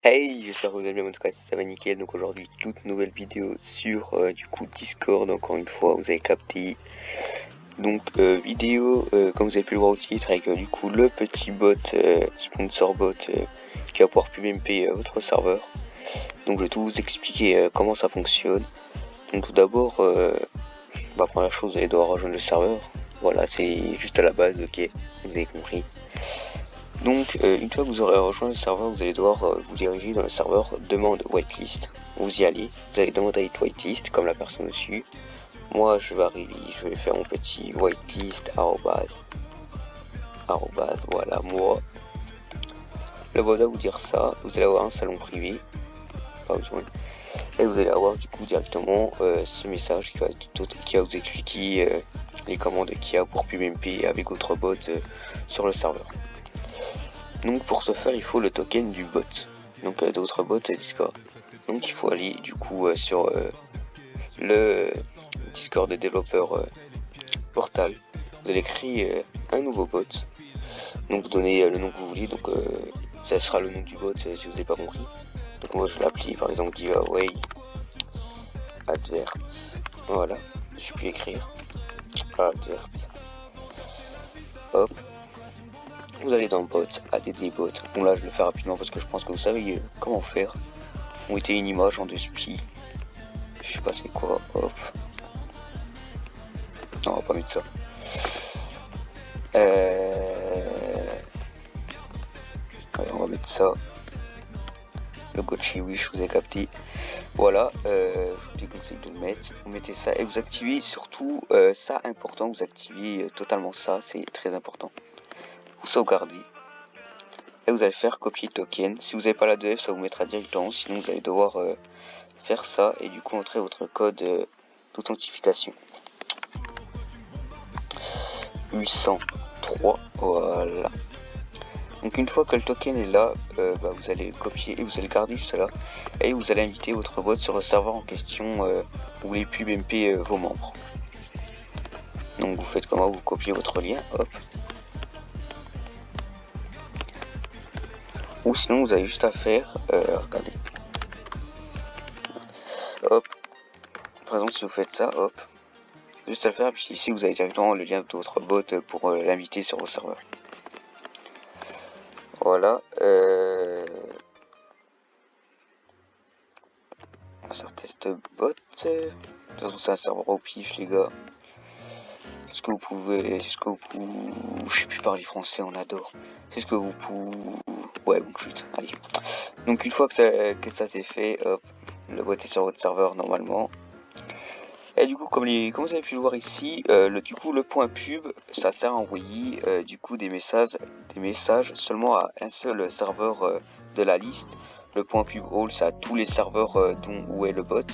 Hey, j'espère que vous allez bien, en tout cas ça va nickel. Donc aujourd'hui toute nouvelle vidéo sur du coup Discord, encore une fois vous avez capté. Donc vidéo comme vous avez pu le voir au titre avec du coup le petit bot sponsor bot qui va pouvoir PubMP votre serveur. Donc je vais tout vous expliquer comment ça fonctionne. Donc tout d'abord première chose, vous allez devoir rejoindre le serveur. Voilà, c'est juste à la base, ok, vous avez compris. Donc une fois que vous aurez rejoint le serveur, vous allez devoir vous diriger dans le serveur demande whitelist. Vous y allez, vous allez demander à être whitelist comme la personne dessus. Moi je vais arriver, je vais faire mon petit whitelist arrobase, voilà moi. Le bot va vous dire ça, vous allez avoir un salon privé, pas besoin. Et vous allez avoir du coup directement ce message qui va vous expliquer les commandes qu'il y a pour PubMP avec votre bot sur le serveur. Donc pour ce faire il faut le token du bot, donc d'autres bots Discord. Donc il faut aller du coup sur le Discord des développeurs Portal. Vous allez créer un nouveau bot. Donc vous donnez le nom que vous voulez, donc ça sera le nom du bot si vous n'avez pas compris. Donc moi je l'appelle par exemple giveaway advert. Voilà, je peux écrire advert. Hop. Vous allez dans bot, add bot. Bon là je le fais rapidement parce que je pense que vous savez comment faire. Vous mettez une image en dessous. Je sais pas c'est quoi, hop. Non, on va pas mettre ça. Allez, on va mettre ça. Le Gotchi Wish, vous avez capté. Voilà, je vous déconseille de le mettre. Vous mettez ça et vous activez surtout ça important. Vous activez totalement ça, c'est très important. Vous sauvegardez. Et vous allez faire copier token. Si vous n'avez pas la 2F, ça vous mettra directement. Sinon, vous allez devoir faire ça et du coup entrer votre code d'authentification. 803, voilà. Donc une fois que le token est là, vous allez le copier et vous allez le garder juste là. Et vous allez inviter votre bot sur le serveur en question où vous voulez PubMP vos membres. Donc vous faites comment? Vous copiez votre lien, hop. Ou sinon vous avez juste à faire, regardez. Hop. Par exemple si vous faites ça, hop. Juste à le faire, puis ici vous avez directement le lien de votre bot pour l'inviter sur vos serveurs. Voilà. On va faire test bot. De toute façon c'est un serveur au pif les gars. Est-ce que vous pouvez... Je sais plus parler français, on adore. C'est ce que vous pouvez... Ouais, bon, chut, allez. Donc une fois que ça s'est fait, hop, le bot est sur votre serveur normalement. Et du coup, comme vous avez pu le voir ici, le point pub, ça sert à envoyer du coup des messages seulement à un seul serveur de la liste. Le point pub all, c'est à tous les serveurs où est le bot.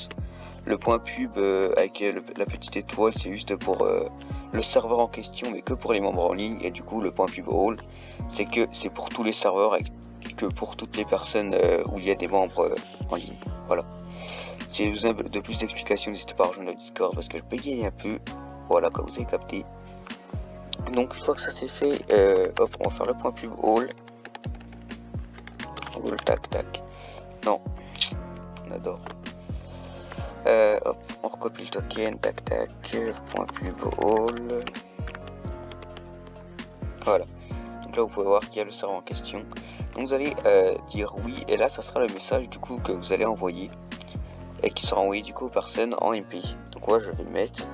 Le point pub avec la petite étoile, c'est juste pour le serveur en question, mais que pour les membres en ligne. Et du coup, le point pub all, c'est pour tous les serveurs, que pour toutes les personnes où il y a des membres en ligne. Voilà. Si vous avez besoin de plus d'explications, n'hésitez pas à rejoindre le Discord parce que je bégaye un peu. Voilà, comme vous avez capté. Donc, une fois que ça c'est fait, hop, on va faire le point pub all. All, tac, tac. Non, on adore. Hop, on recopie le token, tac, tac, point pub all. Voilà. Donc là, vous pouvez voir qu'il y a le serveur en question. Donc, vous allez dire oui, et là, ça sera le message du coup que vous allez envoyer. Et qui sera envoyé du coup aux personnes en MP. Donc moi je vais mettre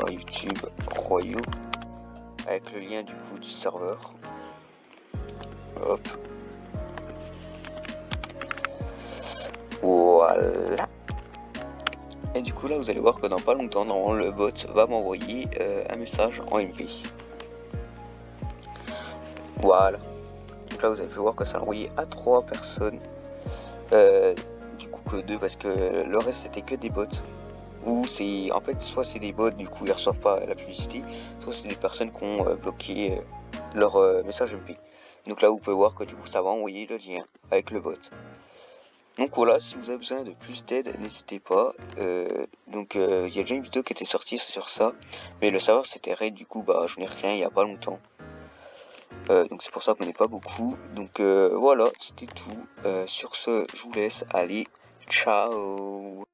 YouTube Royaux avec le lien du coup du serveur. Hop. Voilà. Et du coup là vous allez voir que dans pas longtemps normalement le bot va m'envoyer un message en MP. Voilà. Donc là vous avez pu voir que ça a envoyé à 3 personnes. Du coup que 2 parce que le reste c'était que des bots. Ou c'est en fait soit c'est des bots du coup ils reçoivent pas la publicité, soit c'est des personnes qui ont bloqué leur message MP. Donc là vous pouvez voir que du coup ça va envoyer le lien avec le bot. Donc voilà, si vous avez besoin de plus d'aide, n'hésitez pas. Il y a déjà une vidéo qui était sortie sur ça, mais le serveur s'était raid, du coup je n'ai rien il y a pas longtemps. Donc c'est pour ça qu'on n'est pas beaucoup. Donc voilà, c'était tout. Sur ce, je vous laisse. Allez, ciao.